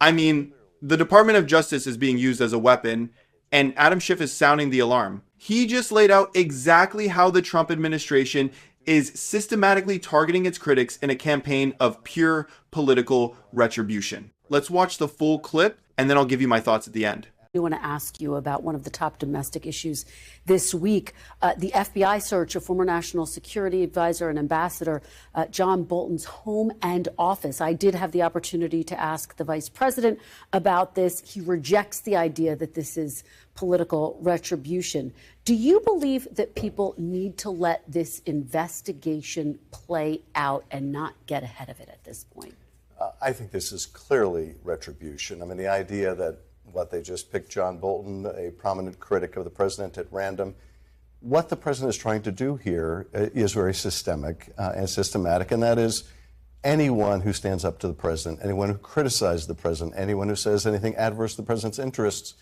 I mean, the Department of Justice is being used as a weapon, and Adam Schiff is sounding the alarm. He just laid out exactly how the Trump administration is systematically targeting its critics in a campaign of pure political retribution. Let's watch the full clip, and then I'll give you my thoughts at the end. I want to ask you about one of the top domestic issues this week, the FBI search of former National Security Advisor and Ambassador John Bolton's home and office. I did have the opportunity to ask the vice president about this. He rejects the idea that this is political retribution. Do you believe that people need to let this investigation play out and not get ahead of it at this point? I think this is clearly retribution. I mean, the idea that what they just picked John Bolton, a prominent critic of the president, at random. What the president is trying to do here is very systemic and systematic, and that is anyone who stands up to the president, anyone who criticizes the president, anyone who says anything adverse to the president's interests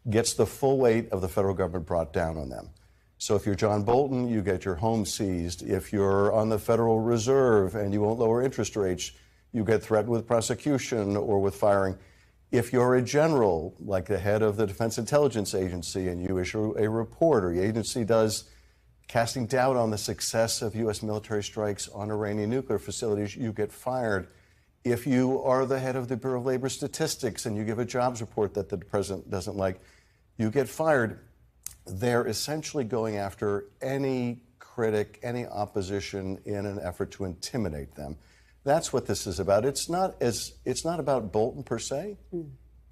gets the full weight of the federal government brought down on them. So if you're John Bolton, you get your home seized. If you're on the Federal Reserve and you won't lower interest rates, you get threatened with prosecution or with firing. If you're a general, like the head of the Defense Intelligence Agency, and you issue a report, or the agency does, casting doubt on the success of U.S. military strikes on Iranian nuclear facilities, you get fired. If you are the head of the Bureau of Labor Statistics and you give a jobs report that the president doesn't like, you get fired. They're essentially going after any critic, any opposition in an effort to intimidate them. That's what this is about. It's not about Bolton per se.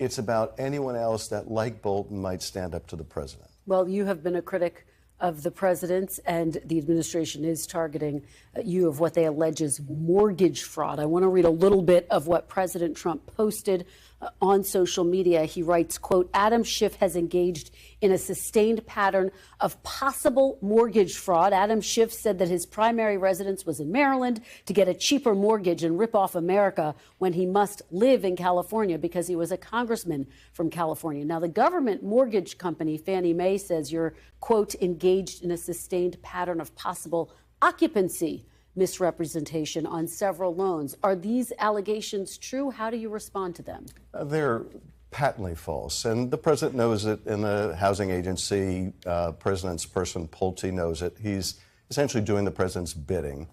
It's about anyone else that, like Bolton, might stand up to the president. Well, you have been a critic of the president's, and the administration is targeting you of what they allege is mortgage fraud. I want to read a little bit of what President Trump posted on social media. He writes, quote, Adam Schiff has engaged in a sustained pattern of possible mortgage fraud. Adam Schiff said that his primary residence was in Maryland to get a cheaper mortgage and rip off America when he must live in California because he was a congressman from California. Now, the government mortgage company, Fannie Mae, says you're, quote, engaged in a sustained pattern of possible occupancy misrepresentation on several loans. Are these allegations true? How do you respond to them? They're patently false, and the president knows it. In the housing agency, president's person, Pulte, knows it. He's essentially doing the president's bidding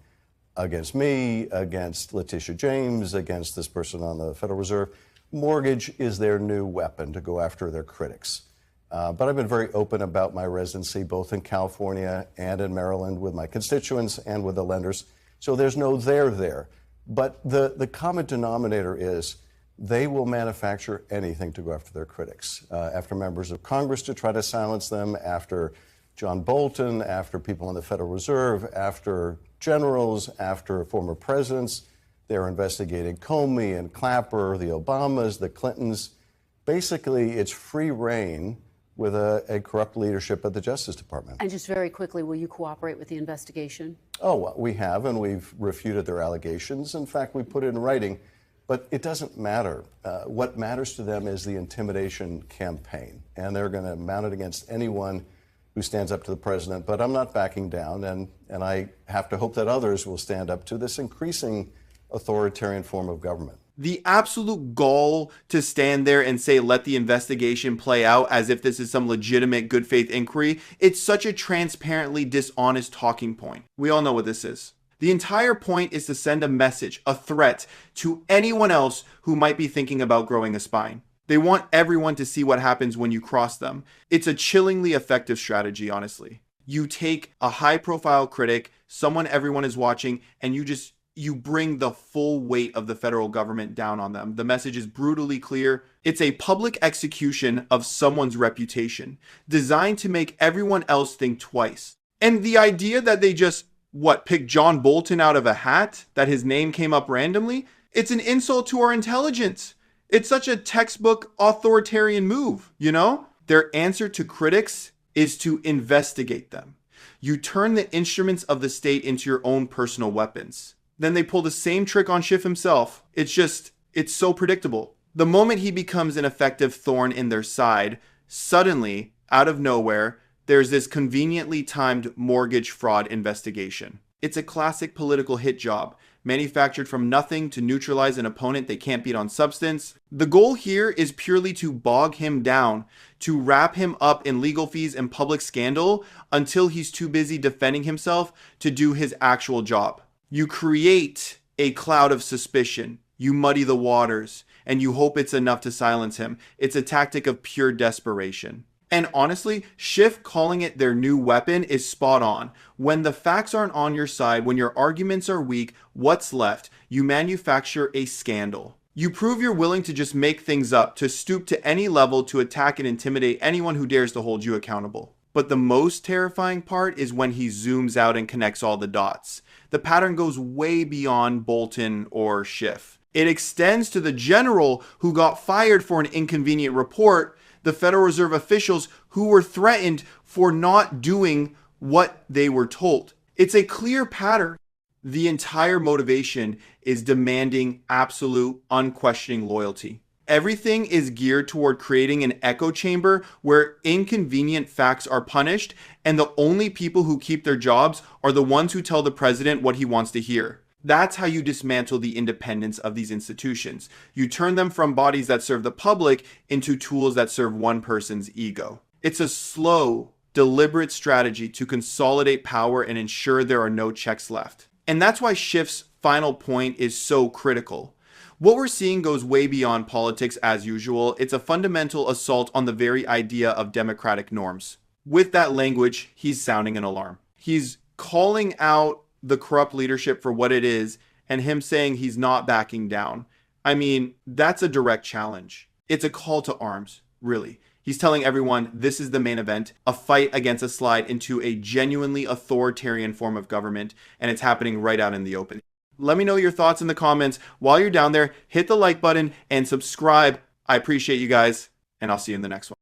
against me, against Letitia James, against this person on the Federal Reserve. Mortgage is their new weapon to go after their critics. But I've been very open about my residency, both in California and in Maryland, with my constituents and with the lenders. So there's no there. But the common denominator is they will manufacture anything to go after their critics, after members of Congress to try to silence them, after John Bolton, after people in the Federal Reserve, after generals, after former presidents. They're investigating Comey and Clapper, the Obamas, the Clintons. Basically, it's free reign with a corrupt leadership at the Justice Department. And just very quickly, will you cooperate with the investigation? Oh, we have, and we've refuted their allegations. In fact, we put it in writing, but it doesn't matter. What matters to them is the intimidation campaign, and they're going to mount it against anyone who stands up to the president. But I'm not backing down, and I have to hope that others will stand up to this increasing authoritarian form of government. The absolute gall to stand there and say, let the investigation play out as if this is some legitimate good faith inquiry. It's such a transparently dishonest talking point. We all know what this is. The entire point is to send a message, a threat to anyone else who might be thinking about growing a spine. They want everyone to see what happens when you cross them. It's a chillingly effective strategy, honestly. You take a high profile critic, someone everyone is watching, and you bring the full weight of the federal government down on them. The message is brutally clear. It's a public execution of someone's reputation, designed to make everyone else think twice. And the idea that they just, pick John Bolton out of a hat, that his name came up randomly, it's an insult to our intelligence. It's such a textbook authoritarian move, you know? Their answer to critics is to investigate them. You turn the instruments of the state into your own personal weapons. Then they pull the same trick on Schiff himself. It's so predictable. The moment he becomes an effective thorn in their side, suddenly, out of nowhere, there's this conveniently timed mortgage fraud investigation. It's a classic political hit job, manufactured from nothing to neutralize an opponent they can't beat on substance. The goal here is purely to bog him down, to wrap him up in legal fees and public scandal until he's too busy defending himself to do his actual job. You create a cloud of suspicion, you muddy the waters, and you hope it's enough to silence him. It's a tactic of pure desperation. And honestly, Schiff calling it their new weapon is spot on. When the facts aren't on your side, when your arguments are weak, what's left? You manufacture a scandal. You prove you're willing to just make things up, to stoop to any level to attack and intimidate anyone who dares to hold you accountable. But the most terrifying part is when he zooms out and connects all the dots. The pattern goes way beyond Bolton or Schiff. It extends to the general who got fired for an inconvenient report, the Federal Reserve officials who were threatened for not doing what they were told. It's a clear pattern. The entire motivation is demanding absolute, unquestioning loyalty. Everything is geared toward creating an echo chamber where inconvenient facts are punished, and the only people who keep their jobs are the ones who tell the president what he wants to hear. That's how you dismantle the independence of these institutions. You turn them from bodies that serve the public into tools that serve one person's ego. It's a slow, deliberate strategy to consolidate power and ensure there are no checks left. And that's why Schiff's final point is so critical. What we're seeing goes way beyond politics as usual. It's a fundamental assault on the very idea of democratic norms. With that language, he's sounding an alarm. He's calling out the corrupt leadership for what it is, and him saying he's not backing down. I mean, that's a direct challenge. It's a call to arms, really. He's telling everyone this is the main event, a fight against a slide into a genuinely authoritarian form of government, and it's happening right out in the open. Let me know your thoughts in the comments. While you're down there, hit the like button and subscribe. I appreciate you guys, and I'll see you in the next one.